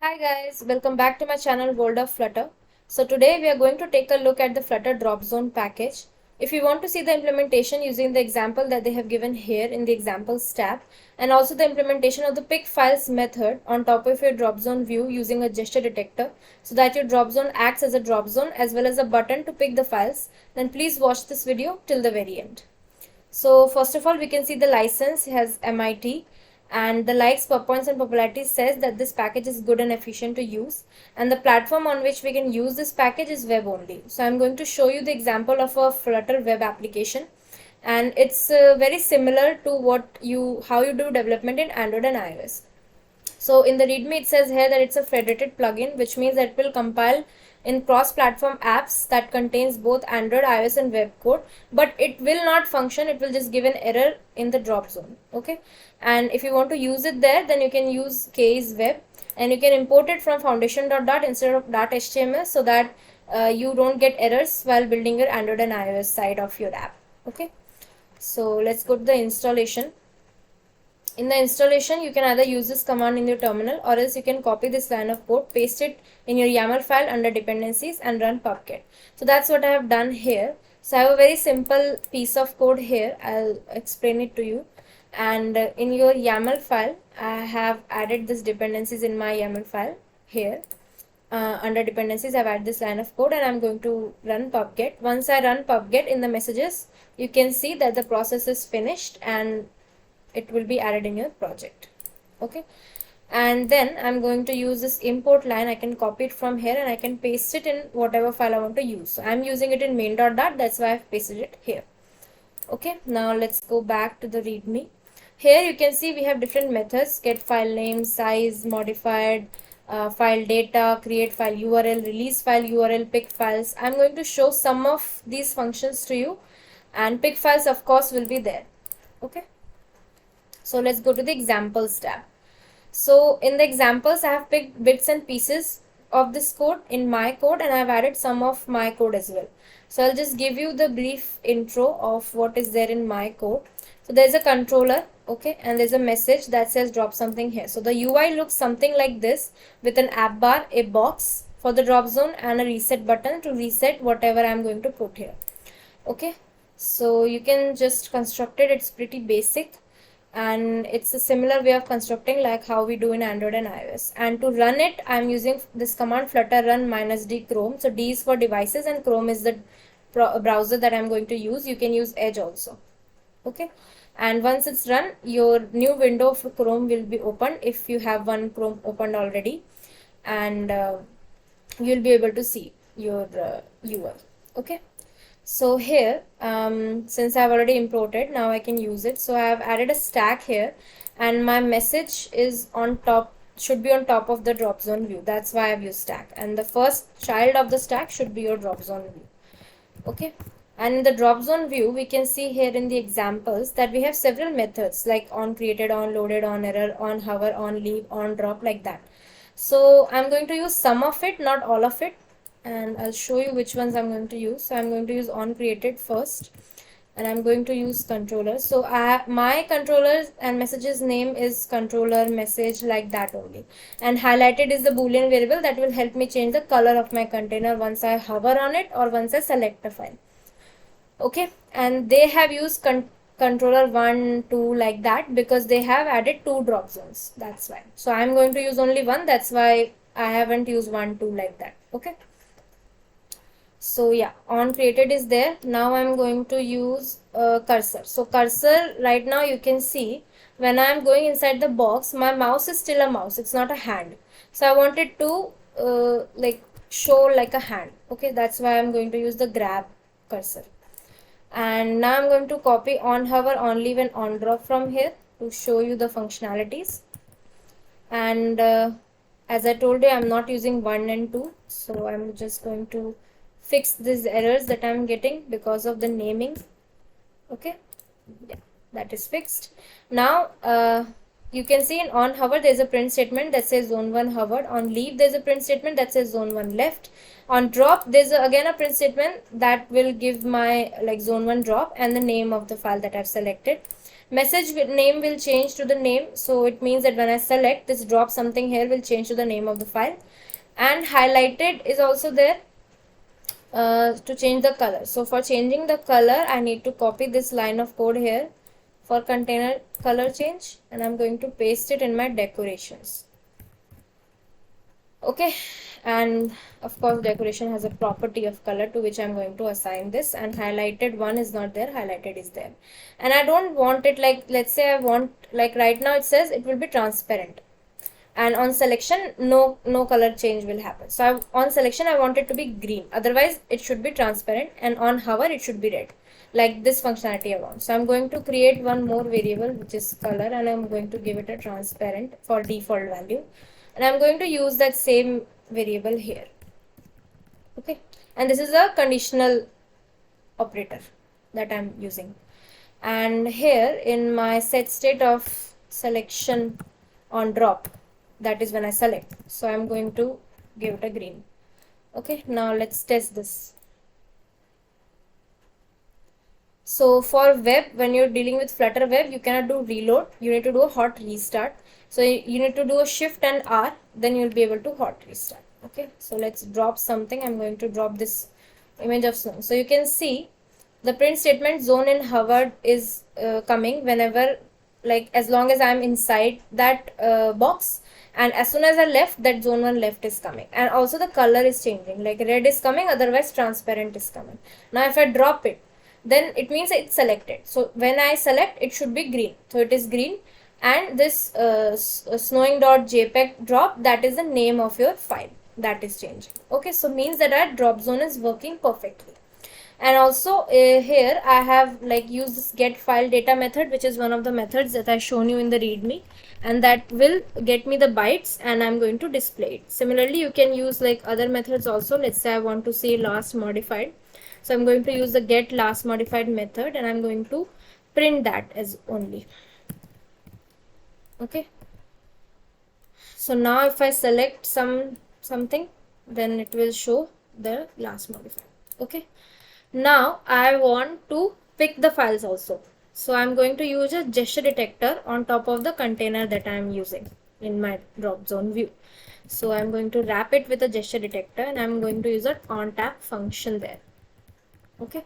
Hi guys, welcome back to my channel World of Flutter. So today we are going to take a look at the Flutter DropZone package. If you want to see the implementation using the example that they have given here in the examples tab, and also the implementation of the pick files method on top of your DropZone view using a gesture detector so that your DropZone acts as a drop zone as well as a button to pick the files, then please watch this video till the very end. So first of all, we can see the license has MIT, and the likes, per points and popularity says that this package is good and efficient to use, and the platform on which we can use this package is web only. So I'm going to show you the example of a Flutter web application, and it's very similar to how you do development in Android and iOS. So in the README, it says here that it's a federated plugin, which means that it will compile in cross-platform apps that contains both Android, iOS, and web code, but it will not function. It will just give an error in the drop zone. Okay, and if you want to use it there, then you can use KE's web, and you can import it from foundation.dart instead of .html so that you don't get errors while building your Android and iOS side of your app. Okay, so let's go to the installation. In the installation, you can either use this command in your terminal, or else you can copy this line of code, paste it in your YAML file under dependencies and run pubget. So that's what I have done here. So I have a very simple piece of code here. I'll explain it to you. And in your YAML file, I have added this dependencies in my YAML file here. Under dependencies, I've added this line of code, and I'm going to run pubget. Once I run pubget, in the messages, you can see that the process is finished and it will be added in your project. Okay, and then I'm going to use this import line. I can copy it from here and I can paste it in whatever file I want to use. So I'm using it in main.dart, that's why I've pasted it here. Okay, now let's go back to the readme. Here you can see we have different methods: get file name, size, modified, file data, create file URL, release file URL, pick files. I'm going to show some of these functions to you, and pick files of course will be there. Okay, so let's go to the examples tab. So in the examples, I have picked bits and pieces of this code in my code, and I've added some of my code as well. So I'll just give you the brief intro of what is there in my code. So there's a controller, okay, and there's a message that says drop something here. So the UI looks something like this, with an app bar, a box for the drop zone, and a reset button to reset whatever I'm going to put here. Okay, so you can just construct it. It's pretty basic, and it's a similar way of constructing like how we do in Android and iOS. And to run it, I'm using this command flutter run -d Chrome. So D is for devices and Chrome is the browser that I'm going to use. You can use Edge also. Okay, and once it's run, your new window of Chrome will be opened if you have one Chrome opened already, and you'll be able to see your UI. Okay, so here, since I've already imported, now I can use it. So I have added a stack here, and my message is on top, should be on top of the drop zone view. That's why I've used stack, and the first child of the stack should be your drop zone view. Okay, and in the drop zone view, we can see here in the examples that we have several methods like on created, on loaded, on error, on hover, on leave, on drop, like that. So I'm going to use some of it, not all of it, and I'll show you which ones I'm going to use. So I'm going to use on created first, and I'm going to use controller. So my controller and messages name is controller message, like that only, and highlighted is the boolean variable that will help me change the color of my container once I hover on it or once I select a file. Okay, and they have used controller 1, 2, like that, because they have added 2 drop zones. That's why. So I'm going to use only 1. That's why I haven't used 1, 2, like that. Okay, so yeah, on created is there. Now I'm going to use cursor. So cursor, right now you can see when I'm going inside the box, my mouse is still a mouse, it's not a hand. So I wanted to like show like a hand. Okay, that's why I'm going to use the grab cursor. And now I'm going to copy on hover, on leave, and on drop from here to show you the functionalities. And as I told you, I'm not using 1 and 2, so I'm just going to fix these errors that I'm getting because of the naming. Okay, yeah, that is fixed. Now you can see in on hover there's a print statement that says zone 1 hovered. On leave there's a print statement that says zone 1 left. On drop there's again a print statement that will give my like zone 1 drop and the name of the file that I've selected. Message name will change to the name, so it means that when I select this drop something here will change to the name of the file. And highlighted is also there to change the color. So for changing the color, I need to copy this line of code here for container color change, and I'm going to paste it in my decorations. Okay, and of course decoration has a property of color to which I'm going to assign this, and highlighted one is not there, highlighted is there. And I don't want it like, let's say I want, like right now it says it will be transparent, and on selection no color change will happen. So on selection I want it to be green, otherwise it should be transparent, and on hover it should be red. Like this functionality I want. So I'm going to create one more variable which is color, and I'm going to give it a transparent for default value, and I'm going to use that same variable here. Okay, and this is a conditional operator that I'm using. And here in my set state of selection on drop, that is when I select, so I'm going to give it a green. Okay, now let's test this. So for web, when you're dealing with Flutter web, you cannot do reload, you need to do a hot restart. So you need to do a shift and R, then you'll be able to hot restart. Okay, so let's drop something. I'm going to drop this image of snow. So you can see the print statement zone in hovered is coming whenever, like as long as I'm inside that box, and as soon as I left, that zone 1 left is coming, and also the color is changing, like red is coming, otherwise transparent is coming. Now if I drop it, then it means it's selected. So when I select, it should be green, so it is green. And this snowing.jpg drop, that is the name of your file, that is changing. Okay, so means that our drop zone is working perfectly. And also here I have like used this get file data method, which is one of the methods that I shown you in the readme, and that will get me the bytes, and I'm going to display it. Similarly, you can use like other methods also. Let's say I want to see last modified, so I'm going to use the get last modified method, and I'm going to print that as only. Okay, so now if I select something, then it will show the last modified. Okay, now I want to pick the files also. So I'm going to use a gesture detector on top of the container that I'm using in my drop zone view. So I'm going to wrap it with a gesture detector, and I'm going to use an on tap function there. Okay.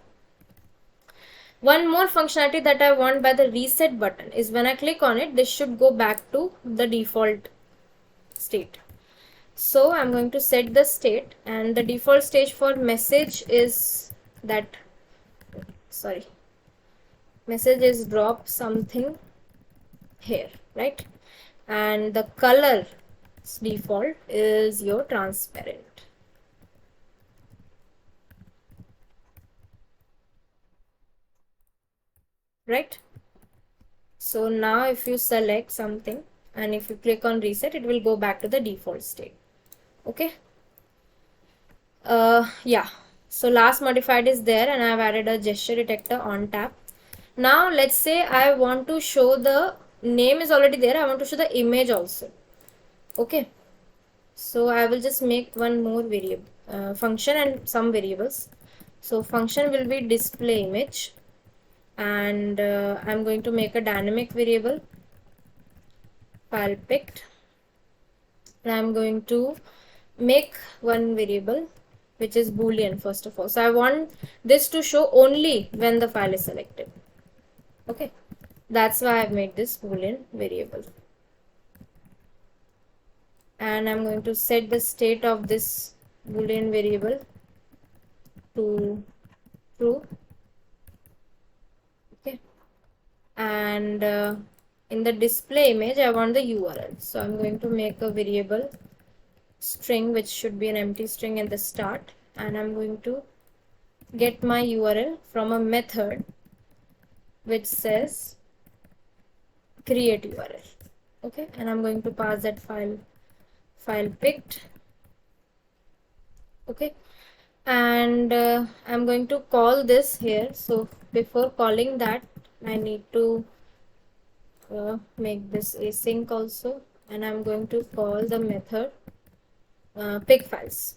One more functionality that I want by the reset button is when I click on it, this should go back to the default state. So I'm going to set the state, and the default state for message is that, sorry, message is drop something here, right? And the color default is your transparent, right? So now if you select something and if you click on reset, it will go back to the default state. Okay, yeah, so last modified is there, and I've added a gesture detector on tap. Now let's say I want to show the name is already there, I want to show the image also. Okay, so I will just make one more variable function and some variables. So function will be display image, and I'm going to make a dynamic variable file picked, and I'm going to make one variable which is boolean first of all. So I want this to show only when the file is selected. Okay, that's why I've made this boolean variable, and I'm going to set the state of this boolean variable to true. Okay, and in the display image I want the URL, so I'm going to make a variable string which should be an empty string in the start, and I'm going to get my URL from a method which says create URL. Okay, and I'm going to pass that file picked. Okay, and I'm going to call this here. So before calling that, I need to make this async also, and I'm going to call the method pick files,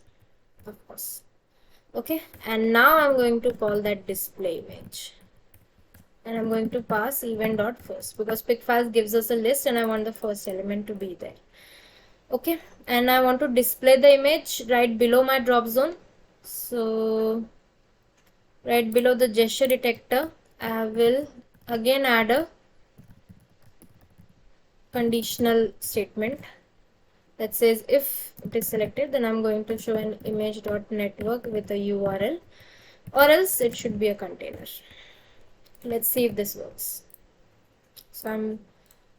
of course. Okay, and now I'm going to call that display image. and I'm going to pass event.first because pick files gives us a list and I want the first element to be there. Okay, and I want to display the image right below my drop zone. So right below the gesture detector, I will again add a conditional statement that says if it is selected, then I'm going to show an image.network with a URL, or else it should be a container. Let's see if this works. So I'm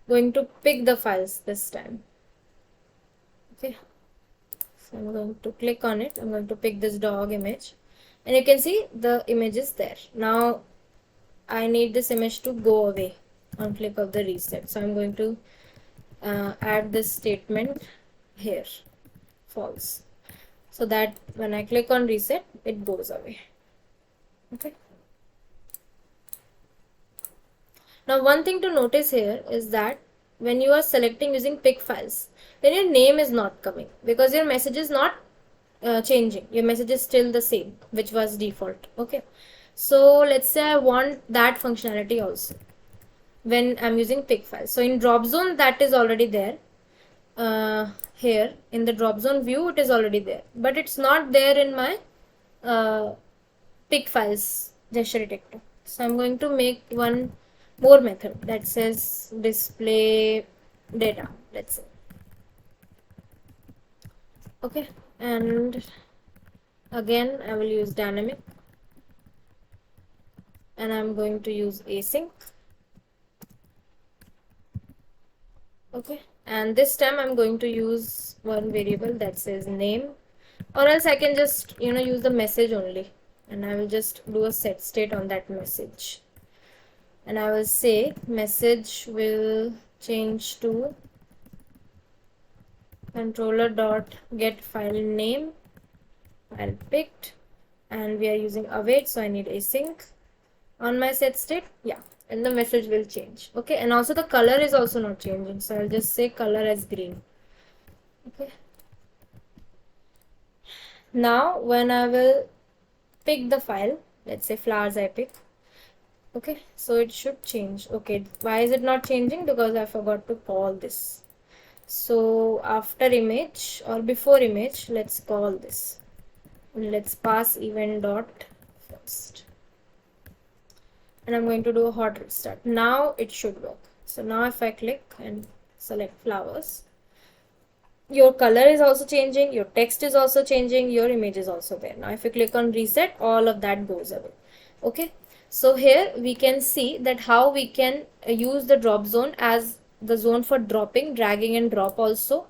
going to pick the files this time. Okay, so I'm going to click on it. I'm going to pick this dog image, and you can see the image is there. Now I need this image to go away on click of the reset. So I'm going to add this statement here, false, so that when I click on reset, it goes away. Okay. Now one thing to notice here is that when you are selecting using pick files, then your name is not coming because your message is not changing. Your message is still the same, which was default. Okay. So let's say I want that functionality also when I'm using pick files. So in DropZone, that is already there. Here in the DropZone view, it is already there, but it's not there in my pick files gesture detector. So I'm going to make one more method that says display data, let's say. Okay, and again I will use dynamic, and I'm going to use async. Okay, and this time I'm going to use one variable that says name, or else I can just use the message only, and I will just do a set state on that message, and I will say message will change to controller dot get file name file picked, and we are using await, so I need async on my set state. Yeah, and the message will change. Okay, and also the color is also not changing, so I'll just say color as green. Okay, now when I will pick the file, let's say flowers I pick. Okay, so it should change. Okay, why is it not changing? Because I forgot to call this. So after image or before image, let's call this. Let's pass event dot first, and I'm going to do a hot restart. Now it should work. So now if I click and select flowers, your color is also changing, your text is also changing, your image is also there. Now if you click on reset, all of that goes away. Okay, so here we can see that how we can use the drop zone as the zone for dropping, dragging and drop also,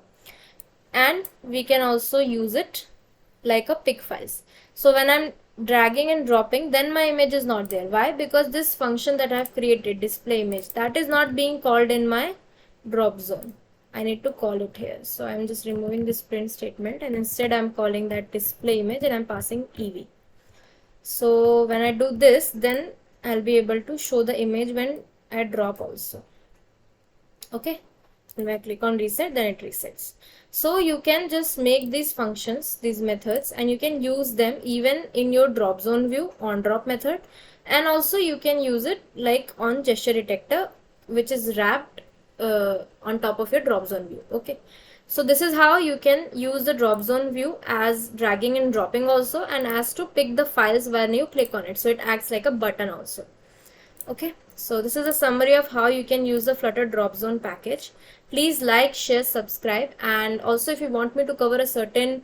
and we can also use it like a pick files. So when I'm dragging and dropping, then my image is not there. Why? Because this function that I've created, display image, that is not being called in my drop zone. I need to call it here. So I'm just removing this print statement, and instead I'm calling that display image, and I'm passing EV. So when I do this, then I'll be able to show the image when I drop also. Okay, and when I click on reset, then it resets. So you can just make these functions, these methods, and you can use them even in your drop zone view on drop method, and also you can use it like on gesture detector, which is wrapped on top of your drop zone view. Okay, so this is how you can use the drop zone view as dragging and dropping also, and as to pick the files when you click on it, so it acts like a button also. Okay, so this is a summary of how you can use the Flutter DropZone package. Please like, share, subscribe, and also if you want me to cover a certain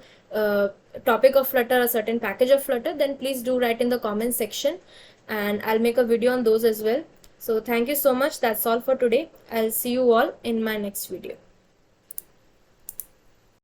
topic of Flutter, a certain package of Flutter, then please do write in the comment section, and I'll make a video on those as well. So thank you so much. That's all for today. I'll see you all in my next video.